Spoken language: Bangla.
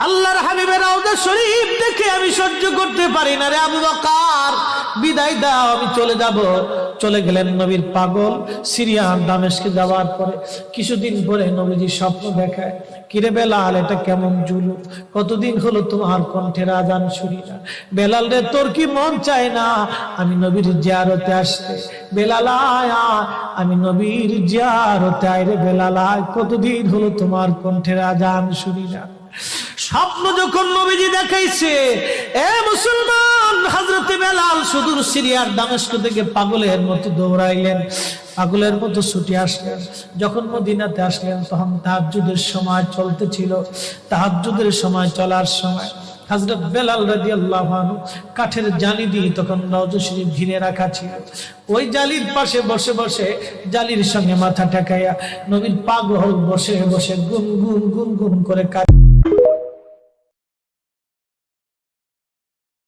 আল্লাহর হাবিবের রওজা শরীফ দেখে আমি সহ্য করতে পারি না রে আবু বকর, বিদায় দাও, আমি চলে যাব। চলে গেলেন নবীর পাগল। সিরিয়ার দামেস্কে যাওয়ার পরে কিছুদিন পরে নবীজি স্বপ্ন দেখায়, কিরে বেলাল, এটা কেমন জুলুম, কতদিন হলো তোমার কণ্ঠের আজান শুনি না। বেলাল রে, তোর কি মন চায় না আমি নবীর জিয়ারতে আসতে? বেলাল আয়, আমি নবীর জিয়ারতে আয় রে বেলাল আয়, কতদিন হলো তোমার কণ্ঠের আজান শুনি না। স্বপ্ন যখন নবীজি দেখাইছে, এ মুসলমান, হযরতে বেলাল সুদূর সিরিয়ার দামেস্ক থেকে পাগলের মতো দৌড়াইলেন, পাগলের মতো ছুটে আসলেন। যখন মদিনাতে আসলেন তখন তাহাজ্জুদের সময় চলতেছিল। তাহাজ্জুদের সময় চলার সময় হযরত বেলাল রাদিয়াল্লাহু আনহু কাঠের জালি দিয়ে তখন রওজা শরীফ ঘিরে রাখা ছিল। ওই জালির পাশে বসে বসে জালির সঙ্গে মাথা ঠেকাইয়া নবীর পাগল বসে বসে গুনগুন গুনগুন করে